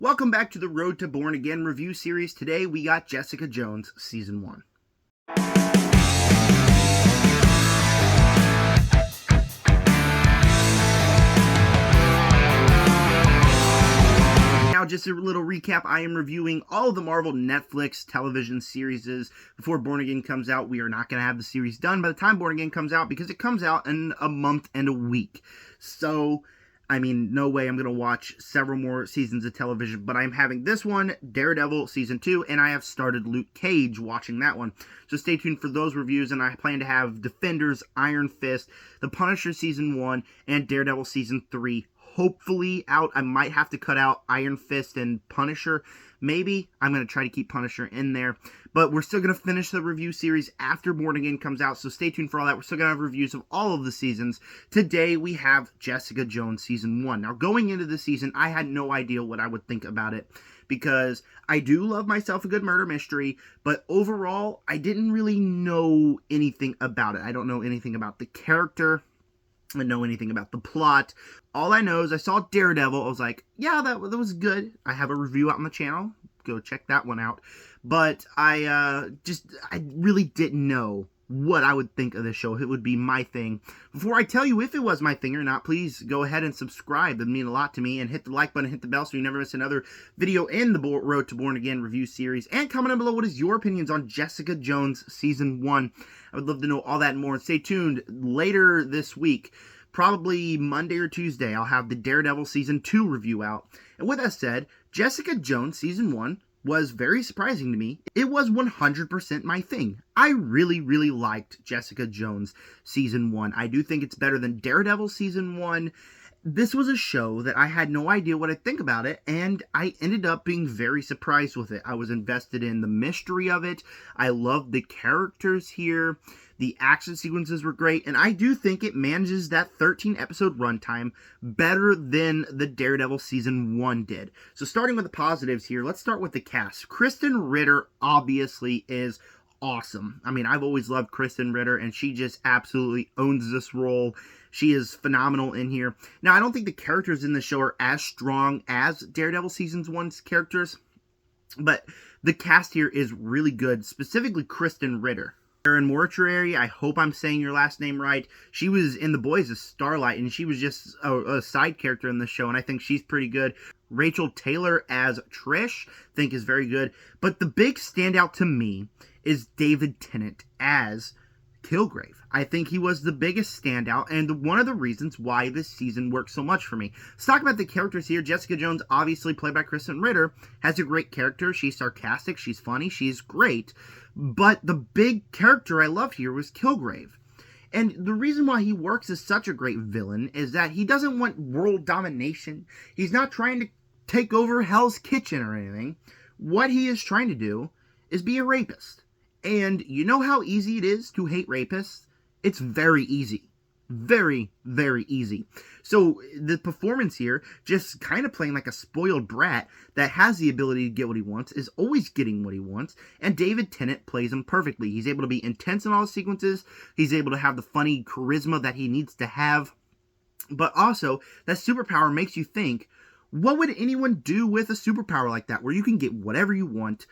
Welcome back to the Road to Born Again review series. Today we got Jessica Jones Season 1. Now, just a little recap, I am reviewing all of the Marvel Netflix television series before Born Again comes out. We are not going to have the series done by the time Born Again comes out because it comes out in a month and a week. So, I mean, no way I'm going to watch several more seasons of television, but I'm having this one, Daredevil Season 2, and I have started Luke Cage watching that one. So stay tuned for those reviews, and I plan to have Defenders, Iron Fist, The Punisher Season 1, and Daredevil Season 3 hopefully out. I might have to cut out Iron Fist and Punisher. Maybe. I'm going to try to keep Punisher in there. But we're still going to finish the review series after Born Again comes out, so stay tuned for all that. We're still going to have reviews of all of the seasons. Today, we have Jessica Jones Season 1. Now, going into the season, I had no idea what I would think about it, because I do love myself a good murder mystery, but overall, I didn't really know anything about it. I don't know anything about the character. I don't know anything about the plot. All I know is I saw Daredevil. I was like, yeah, that was good. I have a review out on the channel. Go check that one out. But I really didn't know what I would think of this show. If it would be my thing. Before I tell you if it was my thing or not, please go ahead and subscribe. That'd mean a lot to me. And hit the like button, hit the bell so you never miss another video in the Road to Born Again review series. And comment down below what is your opinions on Jessica Jones Season 1. I would love to know all that and more. And stay tuned later this week. Probably Monday or Tuesday, I'll have the Daredevil Season 2 review out. And with that said, Jessica Jones Season 1 was very surprising to me. It was 100% my thing. I really, really liked Jessica Jones Season 1. I do think it's better than Daredevil Season 1. This was a show that I had no idea what I'd think about it, and I ended up being very surprised with it. I was invested in the mystery of it. I loved the characters here. The action sequences were great, and I do think it manages that 13-episode runtime better than the Daredevil Season 1 did. So starting with the positives here, let's start with the cast. Krysten Ritter obviously is awesome. I mean, I've always loved Krysten Ritter, and she just absolutely owns this role. She is phenomenal in here. Now, I don't think the characters in the show are as strong as Daredevil Season 1's characters, but the cast here is really good, specifically Krysten Ritter. Erin Mortuary, I hope I'm saying your last name right. She was in The Boys as Starlight, and she was just a side character in the show, and I think she's pretty good. Rachel Taylor as Trish, I think is very good. But the big standout to me is David Tennant as Kilgrave. I think he was the biggest standout, and one of the reasons why this season worked so much for me. Let's talk about the characters here. Jessica Jones, obviously played by Krysten Ritter, has a great character. She's sarcastic, she's funny, she's great. But the big character I love here was Kilgrave. And the reason why he works as such a great villain is that he doesn't want world domination. He's not trying to take over Hell's Kitchen or anything. What he is trying to do is be a rapist. And you know how easy it is to hate rapists? It's very easy. Very, very easy. So the performance here, just kind of playing like a spoiled brat that has the ability to get what he wants, is always getting what he wants, and David Tennant plays him perfectly. He's able to be intense in all his sequences, he's able to have the funny charisma that he needs to have, but also that superpower makes you think, what would anyone do with a superpower like that, where you can get whatever you want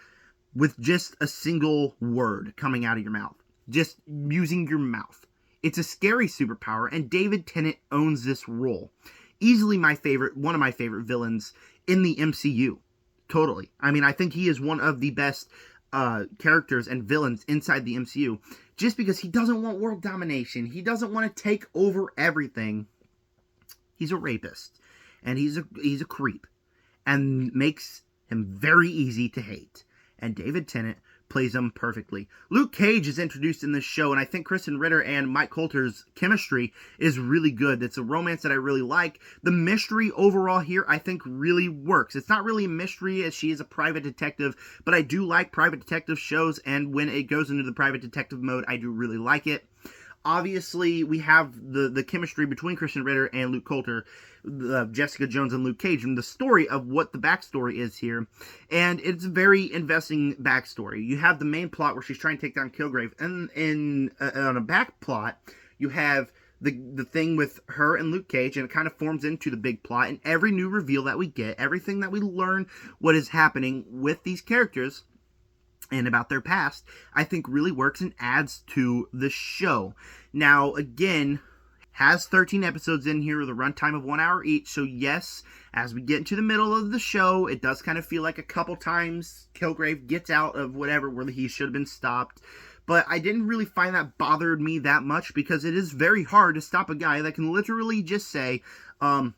with just a single word coming out of your mouth, just using your mouth. It's a scary superpower, and David Tennant owns this role. Easily my favorite, one of my favorite villains in the MCU. Totally. I mean, I think he is one of the best characters and villains inside the MCU, just because he doesn't want world domination. He doesn't want to take over everything. He's a rapist, and he's a creep, and makes him very easy to hate. And David Tennant plays him perfectly. Luke Cage is introduced in this show, and I think Krysten Ritter and Mike Coulter's chemistry is really good. It's a romance that I really like. The mystery overall here, I think, really works. It's not really a mystery, as she is a private detective, but I do like private detective shows, and when it goes into the private detective mode, I do really like it. Obviously, we have the chemistry between Krysten Ritter and Luke Coulter, Jessica Jones and Luke Cage, and the story of what the backstory is here. And it's a very investing backstory. You have the main plot where she's trying to take down Kilgrave, and on a back plot, you have the thing with her and Luke Cage, and it kind of forms into the big plot. And every new reveal that we get, everything that we learn, what is happening with these characters and about their past, I think really works and adds to the show. Now, again, has 13 episodes in here with a runtime of 1 hour each. So yes, as we get into the middle of the show, it does kind of feel like a couple times Kilgrave gets out of whatever where he should have been stopped. But I didn't really find that bothered me that much, because it is very hard to stop a guy that can literally just say,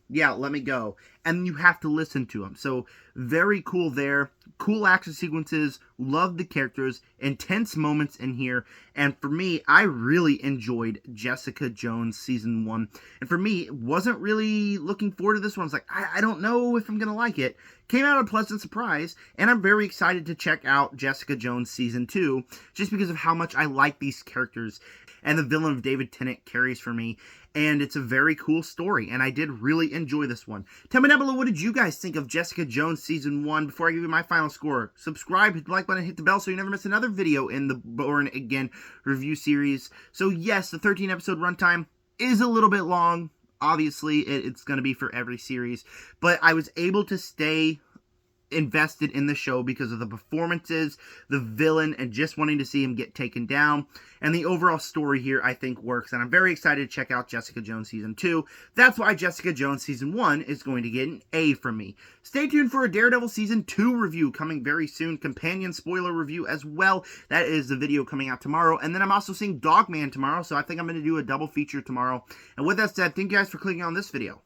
yeah, let me go. And you have to listen to him. So very cool there. Cool action sequences. Love the characters. Intense moments in here. And for me, I really enjoyed Jessica Jones Season 1. And for me, wasn't really looking forward to this one. I was like, I don't know if I'm going to like it. Came out a pleasant surprise. And I'm very excited to check out Jessica Jones Season 2. Just because of how much I like these characters. And the villain of David Tennant carries for me. And it's a very cool story, and I did really enjoy this one. Tell me down below, what did you guys think of Jessica Jones Season 1 before I give you my final score? Subscribe, hit the like button, hit the bell so you never miss another video in the Born Again review series. So yes, the 13-episode runtime is a little bit long. Obviously, it's going to be for every series. But I was able to stay invested in the show because of the performances, the villain, and just wanting to see him get taken down. And the overall story here, I think, works. And I'm very excited to check out Jessica Jones Season 2. That's why Jessica Jones Season 1 is going to get an A from me. Stay tuned for a Daredevil Season 2 review coming very soon. Companion spoiler review as well. That is the video coming out tomorrow. And then I'm also seeing Dogman tomorrow, so I think I'm going to do a double feature tomorrow. And with that said, thank you guys for clicking on this video.